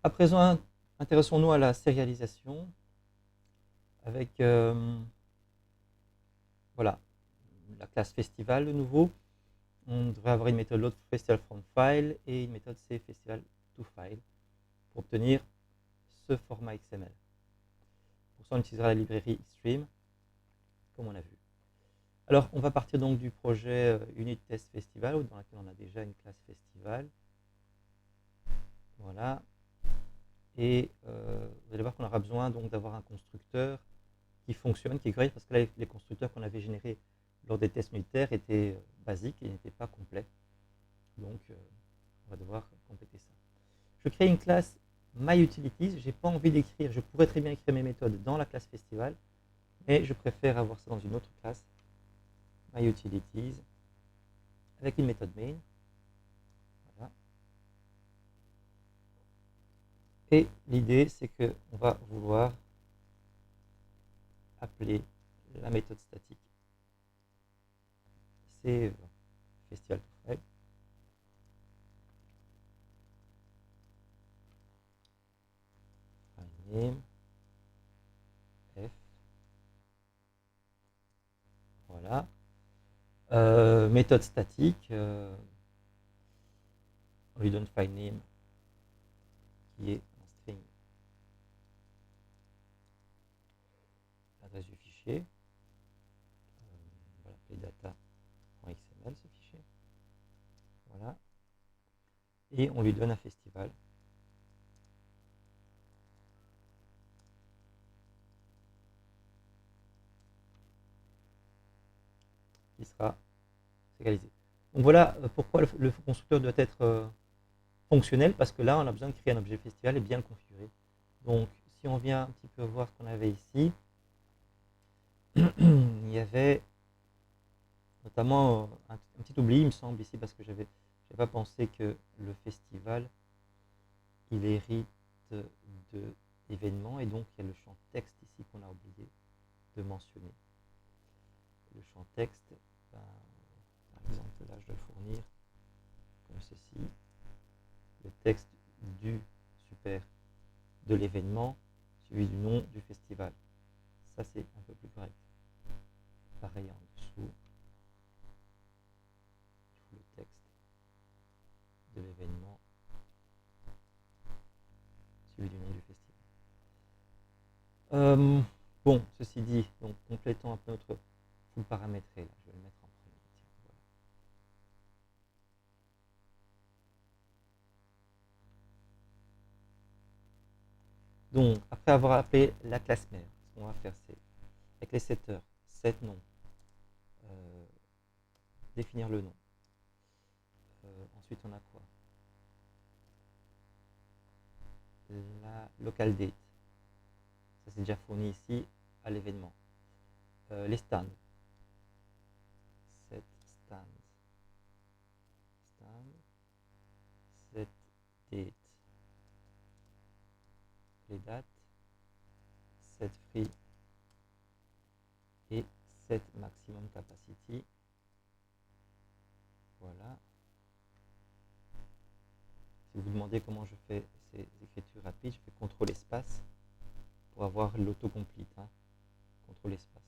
À présent, intéressons-nous à la sérialisation avec voilà, la classe festival de nouveau. On devrait avoir une méthode load festival from file et une méthode c festival to file pour obtenir ce format XML. Pour ça, on utilisera la librairie Stream, comme on a vu. Alors, on va partir donc du projet Unit Test Festival, dans lequel on a déjà une classe festival. Voilà. Et vous allez voir qu'on aura besoin donc d'avoir un constructeur qui fonctionne, qui est correct, parce que là, les constructeurs qu'on avait générés lors des tests unitaires étaient basiques et n'étaient pas complets. Donc, on va devoir compléter ça. Je crée une classe MyUtilities. Je n'ai pas envie d'écrire, je pourrais très bien écrire mes méthodes dans la classe Festival, mais je préfère avoir ça dans une autre classe, MyUtilities, avec une méthode main. Voilà. Et l'idée, c'est qu'on va vouloir appeler la méthode statique save festival to file. Name f. Voilà. Méthode statique, on lui donne file name qui est un string, l'adresse du fichier. On va l'appeler data.xml ce fichier. Voilà. Et on lui donne un festival. Qui sera égalisé. Donc voilà pourquoi le constructeur doit être fonctionnel, parce que là on a besoin de créer un objet festival et bien le configurer. Donc si on vient un petit peu voir ce qu'on avait ici, il y avait notamment un petit oubli, il me semble, ici, parce que j'avais pas pensé que le festival, il hérite de événements, et donc il y a le champ texte ici qu'on a oublié de mentionner. Le champ texte, ben, par exemple, là je dois le fournir comme ceci, le texte du super de l'événement, suivi du nom du festival. Ça c'est un peu plus correct. Pareil en dessous, le texte de l'événement, suivi du nom du festival. Bon, ceci dit, donc complétons un peu notre full paramétré. Là, je vais le mettre en premier. Tiens, voilà. Donc, après avoir appelé la classe mère, ce qu'on va faire, c'est avec les setters, set nom, définir le nom. Ensuite, on a quoi? La local date. Ça, c'est déjà fourni ici à l'événement. Les stands. Set stand. Stand. Set date. Les dates. Set free. Et set maximum capacity. Voilà. Si vous vous demandez comment je fais ces écritures rapides, je fais CTRL espace pour avoir l'autocomplete. Hein. CTRL espace.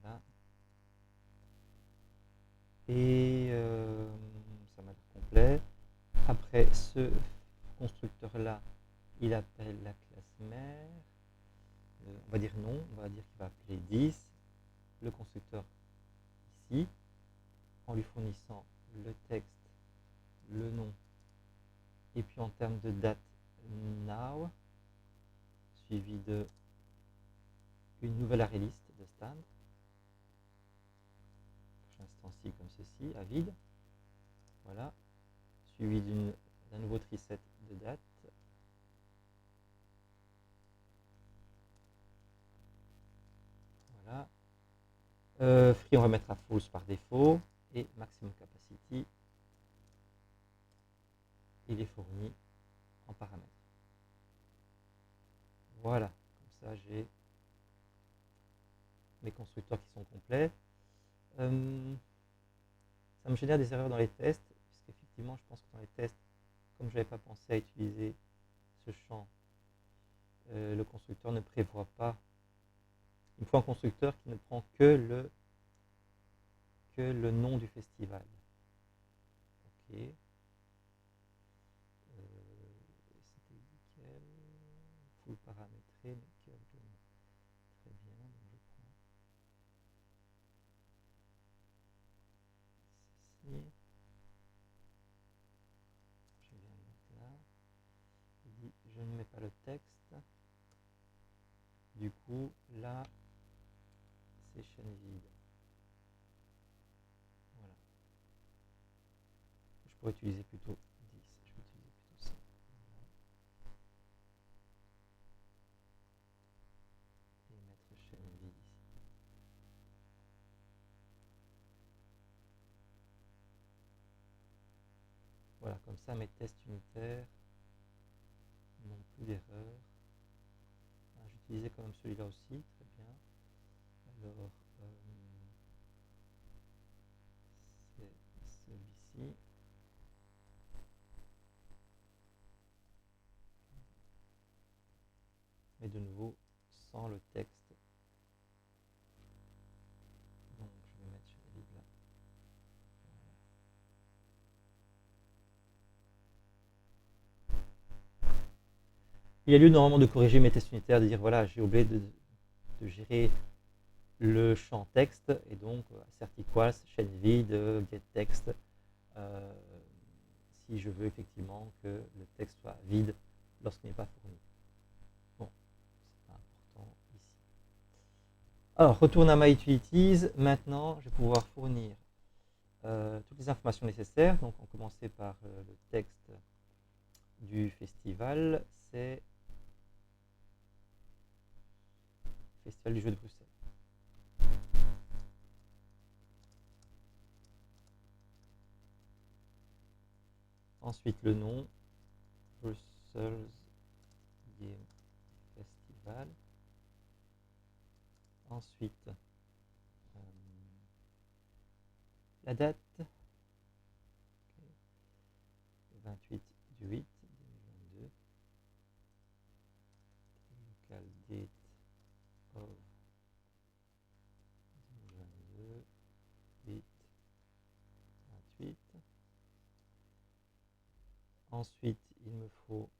Voilà. Et ça m'a l'air complet. Après, ce constructeur-là, il appelle la classe mère. On va dire non, on va dire qu'il va appeler 10. Le constructeur ici, en lui fournissant le texte, le nom, et puis en termes de date, now, suivi de une nouvelle array list de stand. Instancié comme ceci, à vide. Voilà. Suivi d'un nouveau triset de date. Voilà. Free, on va mettre à false par défaut. Et maximum capacity, il est fourni en paramètres. Voilà. Comme ça, j'ai mes constructeurs qui sont complets. Ça me génère des erreurs dans les tests, puisqu'effectivement, je pense que dans les tests, comme je n'avais pas pensé à utiliser ce champ, le constructeur ne prévoit pas. Il faut un constructeur qui ne prend que le nom du festival. Ok. C'était nickel. Full paramétré, mais cœur de nom. Très bien. Donc je prends ceci. Je viens le mettre là. Il dit je ne mets pas le texte. Du coup, là, c'est chaîne vide. Voilà. Je pourrais utiliser plutôt 10. Je vais utiliser plutôt ça. Voilà. Et mettre chaîne vide ici. Voilà, comme ça, mes tests unitaires n'ont plus d'erreur. J'utilisais quand même celui-là aussi, très bien. Alors, c'est celui-ci. Mais de nouveau, sans le texte. Donc, je vais mettre celui-là. Il y a lieu normalement de corriger mes tests unitaires, de dire voilà, j'ai oublié de gérer le champ texte, et donc assert equals, chaîne vide, get text, si je veux effectivement que le texte soit vide lorsqu'il n'est pas fourni. Bon, c'est pas important ici. Alors, retourne à My Utilities. Maintenant, je vais pouvoir fournir toutes les informations nécessaires. Donc, on commençait par le texte du festival. C'est Festival du jeu de Bruxelles. Ensuite, le nom, Brussels Game Festival. Ensuite, la date, 28 du 8 2022. Local date of 2022, 8, 28. Ensuite, il me faut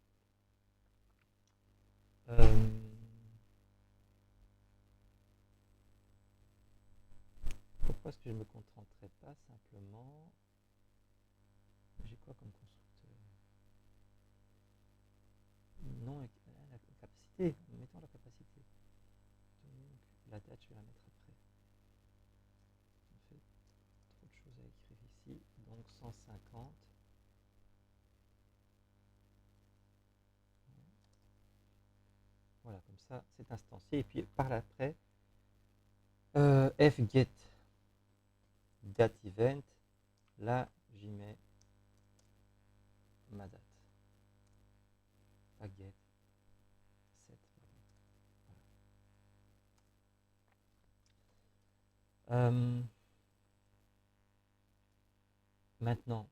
pourquoi est-ce que je ne me contenterai pas simplement, j'ai quoi comme constructeur? Non, la capacité, mettons la capacité. Donc la date, je vais la mettre après. Ça fait trop de choses à écrire ici. Donc 150. Voilà, comme ça, c'est instancié. Et puis par après, fget date event, là, j'y mets ma date. Pas get, set. Voilà. Maintenant,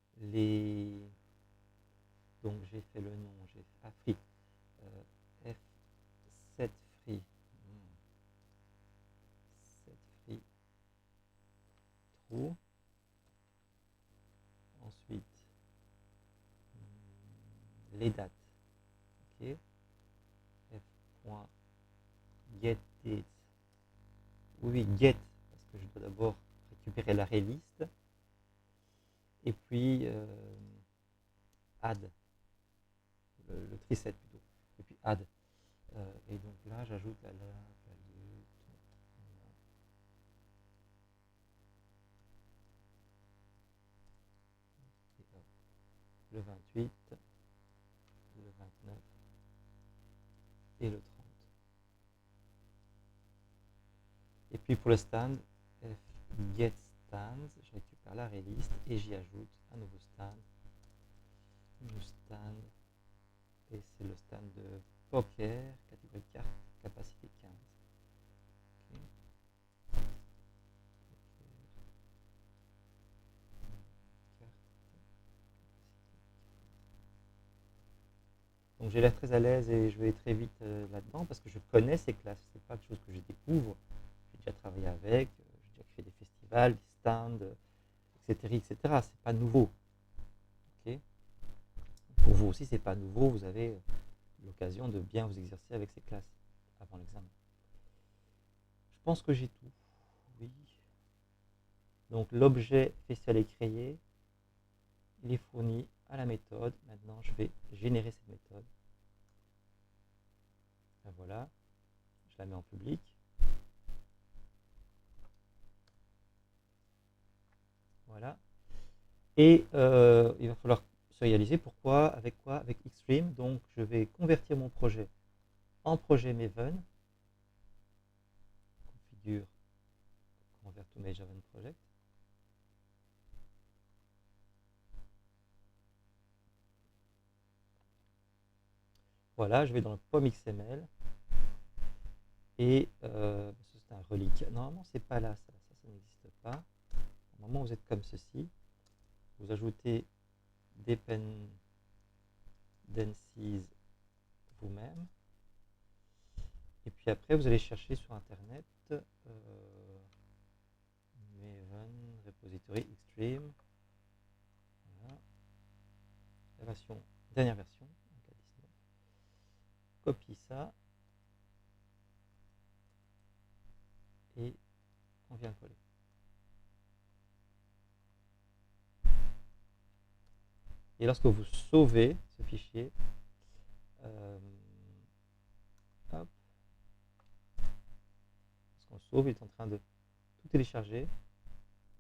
donc j'ai fait le nom, j'ai fait free, f7 free, set free true. Ensuite, les dates, ok, f.getDate, oui, get, parce que je dois d'abord récupérer la liste, et puis add, le triset plutôt, et puis add. Et donc là, j'ajoute la value, le 28, le 29 et le 30. Et puis pour le stand, get stands, je récupère la liste et j'y ajoute un nouveau stand. New stand. Et c'est le stand de poker, catégorie carte, capacité 15. Okay. Carte, capacité 15. Donc j'ai l'air très à l'aise et je vais très vite là-dedans parce que je connais ces classes. C'est pas quelque chose que je découvre. J'ai déjà travaillé avec, j'ai déjà créé des festivals, des stands, etc., etc. C'est pas nouveau. Ok. Pour vous aussi, c'est pas nouveau. Vous avez l'occasion de bien vous exercer avec ces classes avant l'examen. Je pense que j'ai tout. Oui. Donc l'objet festival est créé. Il est fourni à la méthode. Maintenant, je vais générer cette méthode. Ben voilà. Je la mets en public. Voilà. Et il va falloir se réaliser pourquoi, avec quoi, avec Xstream. Donc je vais convertir mon projet en projet Maven. Configure convert to Maven project. Voilà, je vais dans le POM XML. Et c'est un reliquat. Normalement, c'est pas là, ça n'existe pas. Normalement, vous êtes comme ceci. Vous ajoutez dependencies vous-même. Et puis après, vous allez chercher sur Internet Maven repository Xstream. Voilà. La version, dernière version. Donc 19. Copie ça. Et on vient coller. Et lorsque vous sauvez ce fichier, hop, lorsqu'on sauve, il est en train de tout télécharger.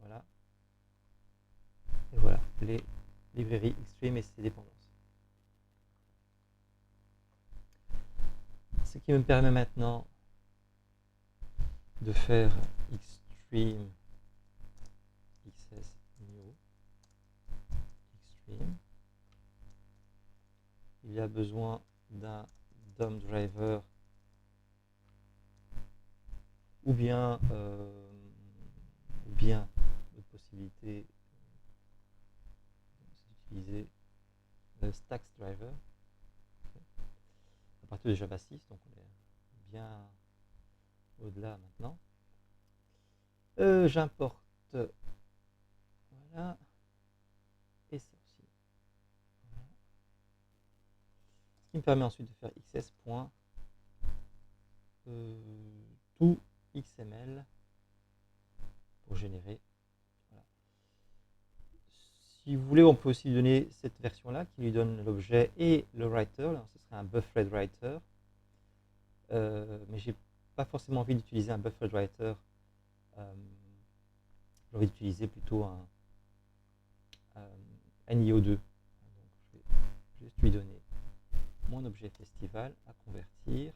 Voilà. Et voilà, les librairies Xstream et ses dépendances. Ce qui me permet maintenant de faire Xstream XS New Xstream. Il y a besoin d'un DOM driver ou bien de possibilité d'utiliser le Stax driver à partir de Java 6, donc on est bien au-delà maintenant. J'importe, voilà, et ça aussi. Voilà. Ce qui me permet ensuite de faire xs.tout XML pour générer. Voilà. Si vous voulez, on peut aussi lui donner cette version-là qui lui donne l'objet et le writer. Alors, ce serait un buffered writer. Mais j'ai pas forcément envie d'utiliser un buffered writer. J'ai envie d'utiliser plutôt un NIO2. Donc, je vais juste lui donner mon objet festival à convertir.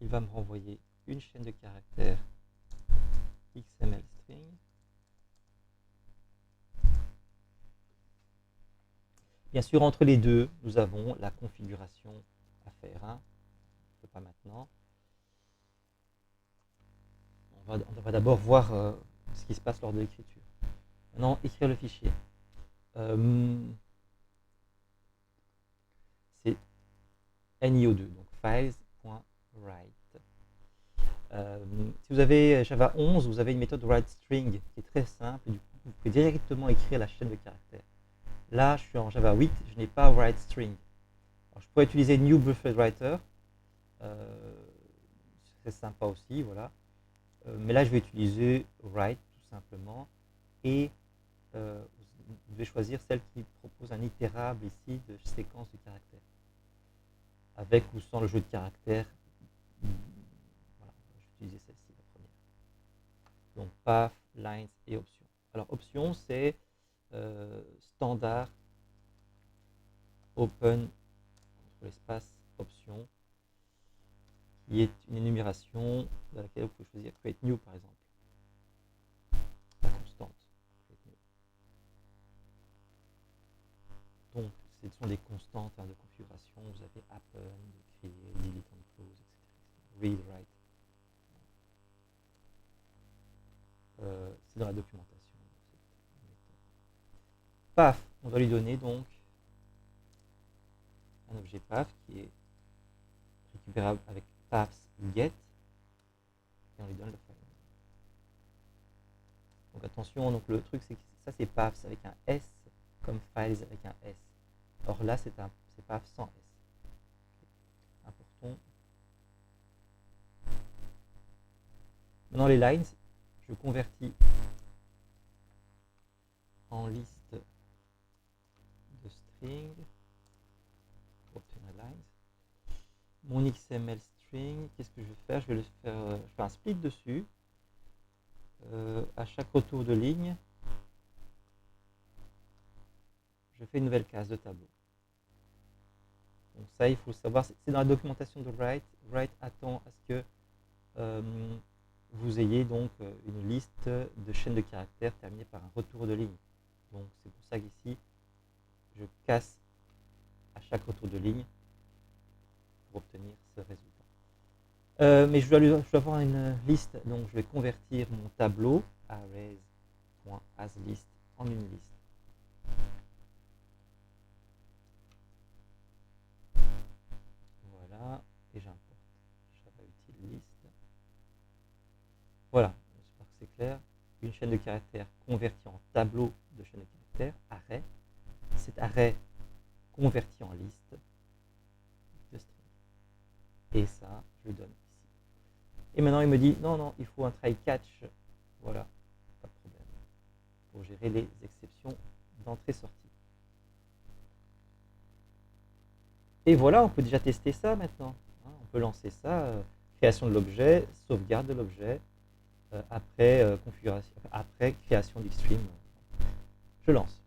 Il va me renvoyer une chaîne de caractères XML string. Bien sûr, entre les deux, nous avons la configuration à faire. Hein. Je ne fais pas maintenant. On va d'abord voir ce qui se passe lors de l'écriture. Maintenant, écrire le fichier. C'est NIO2, donc files.write. Si vous avez Java 11, vous avez une méthode writeString qui est très simple. Du coup, vous pouvez directement écrire la chaîne de caractères. Là, je suis en Java 8, je n'ai pas writeString. Je pourrais utiliser New Buffered Writer. C'est sympa aussi, voilà. Mais là, je vais utiliser write tout simplement. Et vous devez choisir celle qui propose un itérable ici de séquence de caractères. Avec ou sans le jeu de caractères. Voilà, je vais utiliser celle-ci, la première. Donc, path, lines et options. Alors, options, c'est standard open entre l'espace option, qui est une énumération dans laquelle vous pouvez choisir create new par exemple. La constante. Donc, ce sont des constantes de configuration. Vous avez append, créer, delete and close, etc. Read, write. C'est dans la documentation. Paf, on va lui donner donc un objet path qui est récupérable avec paths_get et on lui donne le file. Donc attention, donc le truc c'est que ça c'est paths avec un S comme files avec un S. Or là c'est path sans S. Important. Maintenant les lines, je convertis en liste de string pour obtenir lines. Mon XML string, qu'est-ce que je vais faire? Je vais faire un split dessus. À chaque retour de ligne, je fais une nouvelle case de tableau. Donc ça, il faut savoir, c'est dans la documentation de Write. Write attend à ce que vous ayez donc une liste de chaînes de caractères terminée par un retour de ligne. Donc c'est pour ça qu'ici, je casse à chaque retour de ligne pour obtenir ce résultat. Mais je dois avoir une liste, donc je vais convertir mon tableau arrays.asList en une liste. Voilà, et j'importe Java util list. Voilà, j'espère que c'est clair. Une chaîne de caractères convertie en tableau de chaîne de caractères, array. Cet array converti en liste de string. Et ça, je le donne ici. Et maintenant, il me dit, non, il faut un try catch. Voilà, pas de problème. Pour gérer les exceptions d'entrée-sortie. Et voilà, on peut déjà tester ça maintenant. On peut lancer ça, création de l'objet, sauvegarde de l'objet, après configuration, après création du stream. Je lance.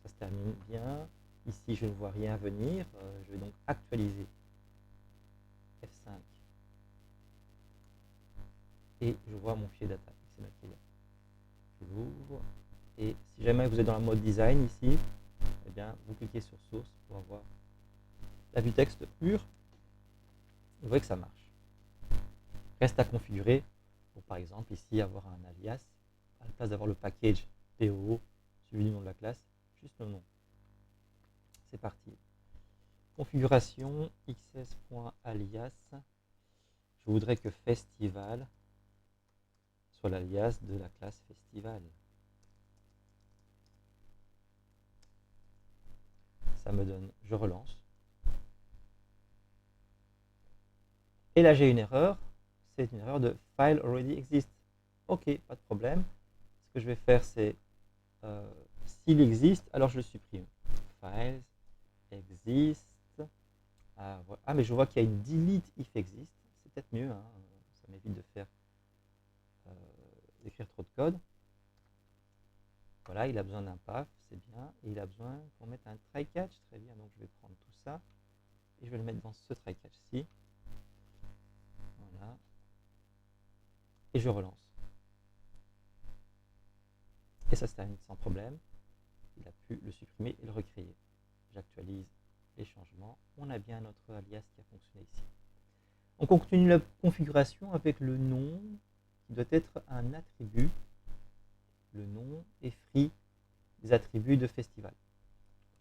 Ça se termine bien. Ici, je ne vois rien venir. Je vais donc actualiser F5. Et je vois mon fichier data XML qui est là. Je l'ouvre. Et si jamais vous êtes dans le mode design ici, eh bien, vous cliquez sur source pour avoir la vue texte pure. Vous voyez que ça marche. Reste à configurer pour, par exemple, ici avoir un alias à la place d'avoir le package PO suivi du nom de la classe, juste le nom. C'est parti. Configuration xs.alias. Je voudrais que festival soit l'alias de la classe festival. Ça me donne, je relance. Et là j'ai une erreur, c'est une erreur de file already exists. Ok, pas de problème. Ce que je vais faire c'est, s'il existe, alors je le supprime. Files exist. Voilà. Ah mais je vois qu'il y a une delete if exist. C'est peut-être mieux, hein. Ça m'évite de faire d'écrire trop de code. Voilà, il a besoin d'un path, c'est bien. Et il a besoin qu'on mette un try catch, très bien. Donc je vais prendre tout ça et je vais le mettre dans ce try catch-ci. Voilà. Et je relance. Et ça se termine sans problème. Il a pu le supprimer et le recréer. J'actualise les changements. On a bien notre alias qui a fonctionné ici. On continue la configuration avec le nom qui doit être un attribut. Le nom est free des attributs de festival.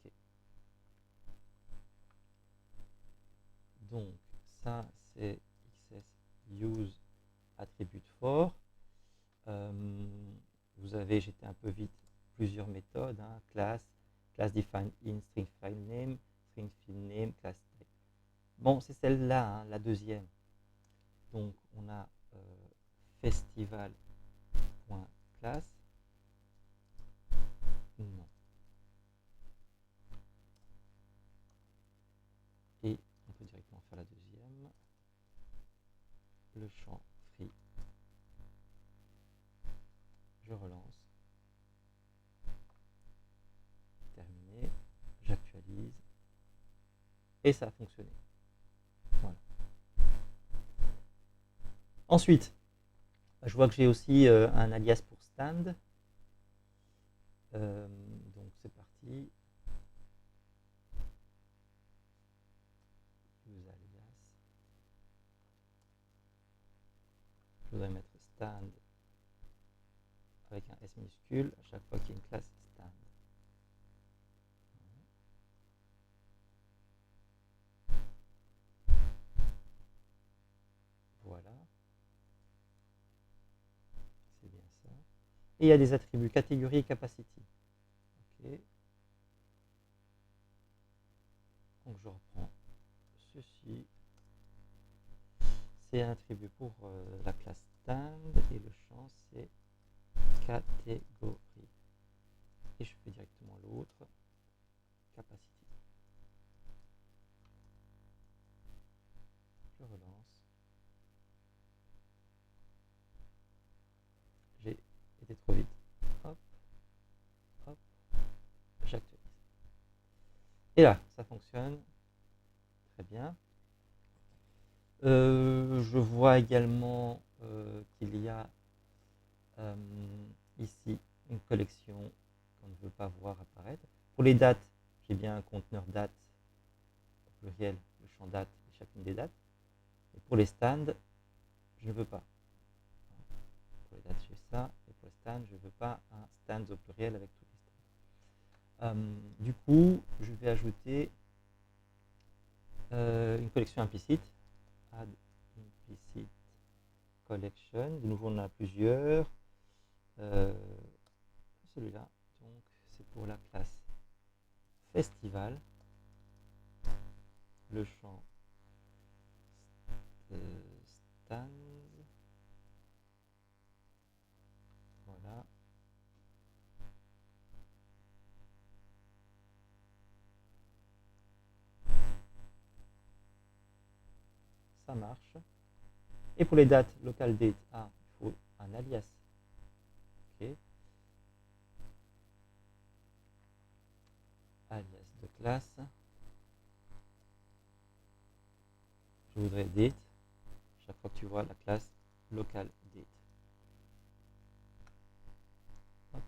Okay. Donc ça c'est XS use attribute for. Vous avez, j'étais un peu vite, plusieurs méthodes, hein, class define in string file name, string field name, class type. Bon, c'est celle-là, hein, la deuxième. Donc on a festival.class. Non. Et on peut directement faire la deuxième. Le champ free. Je relance. Terminé. J'actualise. Et ça a fonctionné. Voilà. Ensuite, je vois que j'ai aussi un alias pour stand. Donc c'est parti. Alias. Je voudrais mettre stand avec un S minuscule à chaque fois qu'il y a une classe stand. et il y a des attributs catégorie et capacity. Ok. Donc je reprends ceci. C'est un attribut pour la classe stand et le champ c'est catégorie. Et je fais directement l'autre, capacity. Je relance. J'ai été trop vite. Hop, hop, j'actualise. Et là, ça fonctionne très bien. Je vois également qu'il y a ici une collection qu'on ne veut pas voir apparaître. Pour les dates, j'ai bien un conteneur date au pluriel, le champ date et chacune des dates. Et pour les stands, je ne veux pas. Pour les dates, j'ai ça. Et pour les stands, je ne veux pas un stands au pluriel avec tous les stands. Du coup, je vais ajouter une collection implicite. Add implicit collection. De nouveau, on en a plusieurs. Celui-là, donc c'est pour la classe festival. Le champ stands. Voilà. Ça marche. Et pour les dates, local date, il faut un alias. Ok. Alias de classe. Je voudrais date. Chaque fois que tu vois la classe local date. Hop.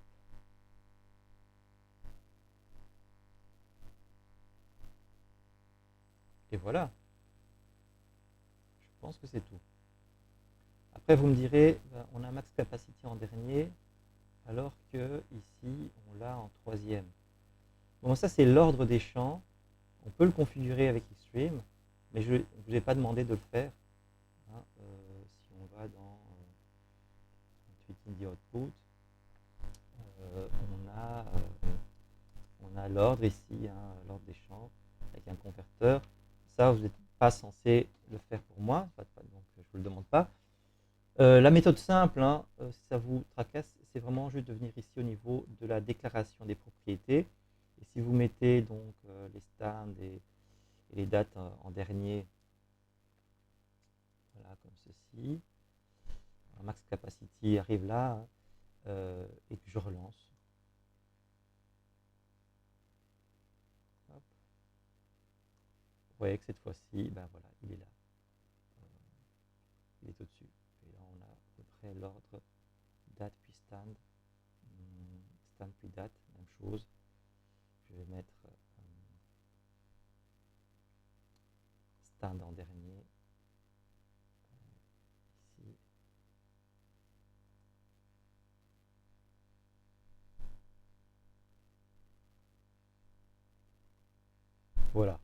Et voilà. Je pense que c'est tout. Après, vous me direz, on a max capacity en dernier, alors que ici, on l'a en troisième. Bon, ça, c'est l'ordre des champs. On peut le configurer avec Xstream, mais je ne vous ai pas demandé de le faire. Hein, si on va dans Tweaking the Output, on a l'ordre ici, hein, l'ordre des champs, avec un converteur. Ça, vous n'êtes pas censé le faire pour moi, donc je ne vous le demande pas. La méthode simple, hein, si ça vous tracasse, c'est vraiment juste de venir ici au niveau de la déclaration des propriétés. Et si vous mettez donc les stands et les dates en dernier, voilà, comme ceci, un max capacity arrive là, et que je relance. Hop. Vous voyez que cette fois-ci, ben voilà, il est là. Il est au-dessus. Et là, on a à peu près l'ordre date puis stand. Stand puis date, même chose. Je vais mettre stand en dernier. Ici. Voilà.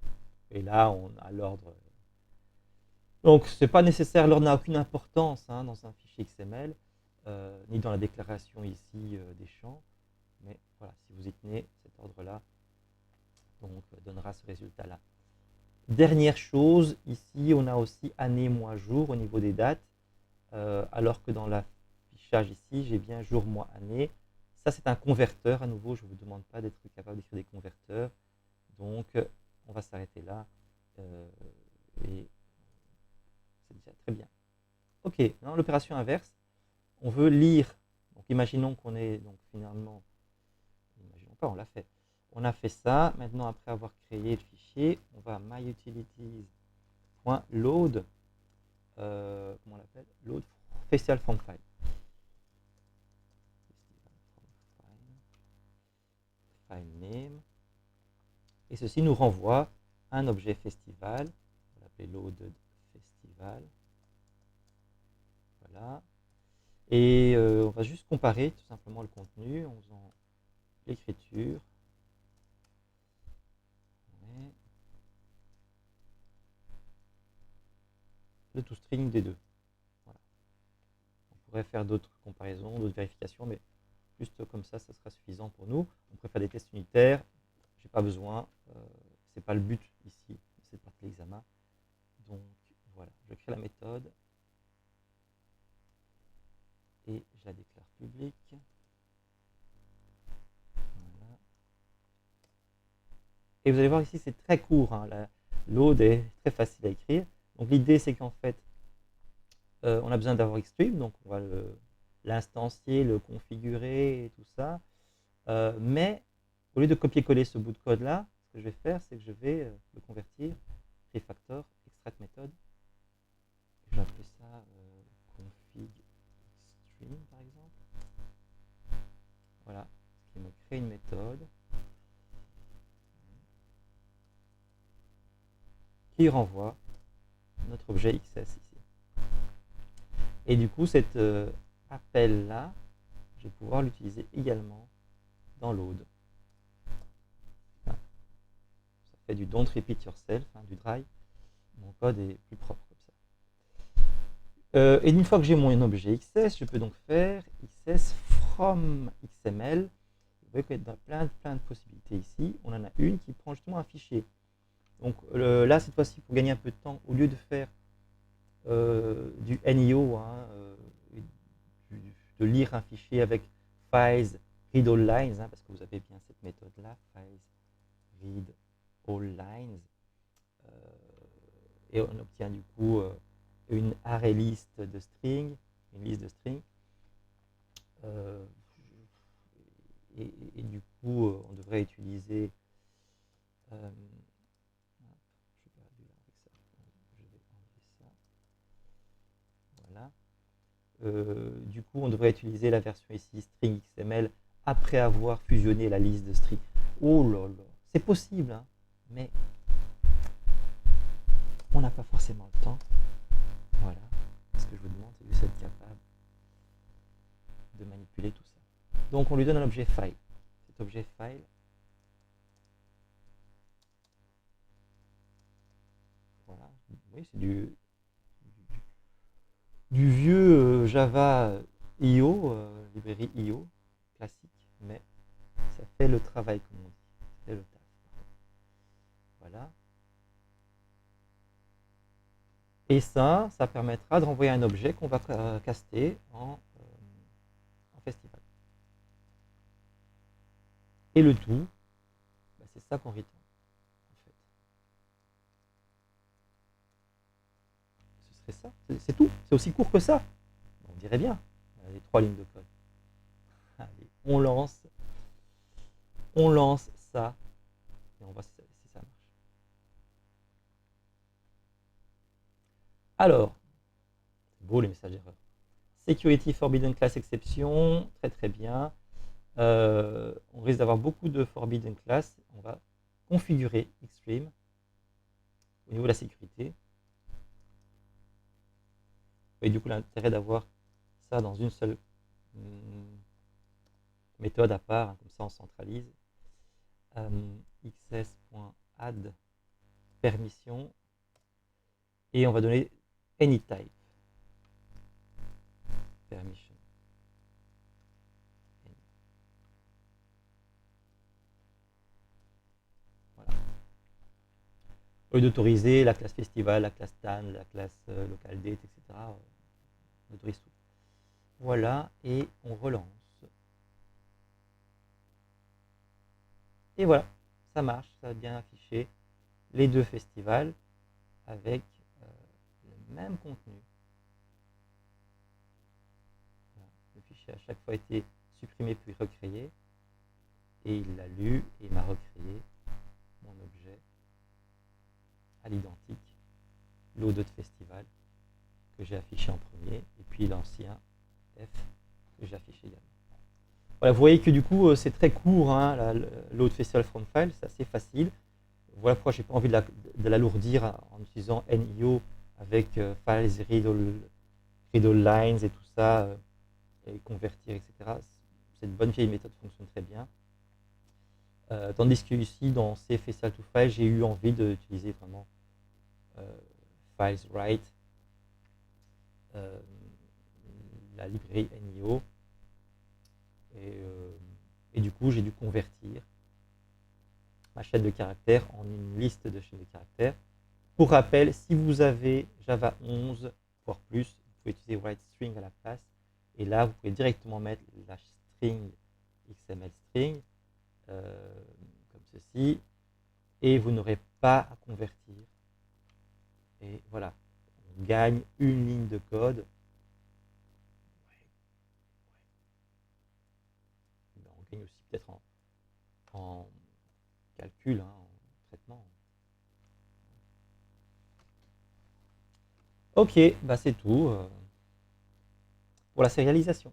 Et là, on a l'ordre. Donc, c'est pas nécessaire, l'ordre n'a aucune importance hein, dans un fichier XML, ni dans la déclaration ici des champs. Mais voilà, si vous y tenez, cet ordre-là donc donnera ce résultat-là. Dernière chose, ici, on a aussi année, mois, jour au niveau des dates, alors que dans l'affichage ici, j'ai bien jour, mois, année. Ça, c'est un converteur. À nouveau, je ne vous demande pas d'être capable d'écrire des converteurs. Donc, on va s'arrêter là. Et c'est déjà très bien. Ok, dans l'opération inverse, on veut lire. Donc, imaginons qu'on est donc finalement, imaginons pas, on l'a fait. On a fait ça. Maintenant, après avoir créé le fichier, on va myutilities.load, comment on l'appelle, load festival from file. File name. Et ceci nous renvoie un objet festival. On va l'appeler loaded festival. Voilà. Et on va juste comparer tout simplement le contenu en faisant l'écriture. Le toString des deux. Voilà. On pourrait faire d'autres comparaisons, d'autres vérifications, mais juste comme ça sera suffisant pour nous. On préfère des tests unitaires, j'ai pas besoin, c'est pas le but ici de cette partie de l'examen. Donc voilà, je crée la méthode et je la déclare publique. Voilà. Et vous allez voir ici, c'est très court, hein, load est très facile à écrire. Donc l'idée, c'est qu'en fait, on a besoin d'avoir Xstream, donc on va l'instancier, le configurer et tout ça. Mais au lieu de copier-coller ce bout de code-là, ce que je vais faire, c'est que je vais le convertir, refactor, extract method. Je vais appeler ça config Xstream, par exemple. Voilà, ce qui me crée une méthode qui renvoie notre objet XS ici. Et du coup, cet appel-là, je vais pouvoir l'utiliser également dans load. Ça fait du don't repeat yourself, hein, du dry. Mon code est plus propre comme ça. Et une fois que j'ai mon objet XS, je peux donc faire XS from XML. Vous voyez qu'il y a plein de possibilités ici. On en a une qui prend justement un fichier. Donc là, cette fois-ci, pour gagner un peu de temps, au lieu de faire du NIO, hein, de lire un fichier avec files read all lines, hein, parce que vous avez bien cette méthode-là, files read all lines, et on obtient du coup une array list de string, une liste de string, et du coup on devrait utiliser du coup, on devrait utiliser la version ici string XML après avoir fusionné la liste de string. Oh là là, c'est possible, hein, mais on n'a pas forcément le temps. Voilà, ce que je vous demande, c'est juste être capable de manipuler tout ça. Donc, on lui donne un objet file. Cet objet file, voilà, oui, c'est du vieux Java IO, librairie IO, classique, mais ça fait le travail, comme on dit. Ça fait le taf. Voilà. Et ça permettra de renvoyer un objet qu'on va caster en festival. Et le tout, bah, c'est ça qu'on return, en fait. Ce serait ça, c'est tout, c'est aussi court que ça. On dirait bien, les 3 lignes de code. Allez, on lance ça, et on voit si ça marche. Alors, c'est beau les messages d'erreur. Security Forbidden Class Exception, très bien. On risque d'avoir beaucoup de Forbidden Class. On va configurer Xstream au niveau de la sécurité. Et du coup, l'intérêt d'avoir ça dans une seule méthode à part, hein, comme ça on centralise. xs.add permission et on va donner anytype permission. Voilà. Au lieu d'autoriser la classe festival, la classe TAN, la classe local date, etc., on autorise tout. Voilà, et on relance. Et voilà, ça marche, ça a bien affiché les deux festivals avec le même contenu. Voilà. Le fichier a chaque fois été supprimé puis recréé, et il l'a lu et m'a recréé mon objet à l'identique, load de festival que j'ai affiché en premier, et puis l'ancien F que j'ai affiché également. Voilà, vous voyez que du coup c'est très court, hein, load festival from file, c'est assez facile. Voilà pourquoi j'ai pas envie de l'alourdir en utilisant NIO avec files, read all lines et tout ça, et convertir, etc. Cette bonne vieille méthode fonctionne très bien. Tandis que ici, dans ces festival to file, j'ai eu envie d'utiliser vraiment files write, la librairie NIO, Et du coup, j'ai dû convertir ma chaîne de caractères en une liste de chaînes de caractères. Pour rappel, si vous avez Java 11, voire plus, vous pouvez utiliser WriteString à la place. Et là, vous pouvez directement mettre la string XML string, comme ceci, et vous n'aurez pas à convertir. Et voilà, on gagne une ligne de code. On gagne aussi peut-être en calcul, en traitement. Ok, bah c'est tout pour la sérialisation.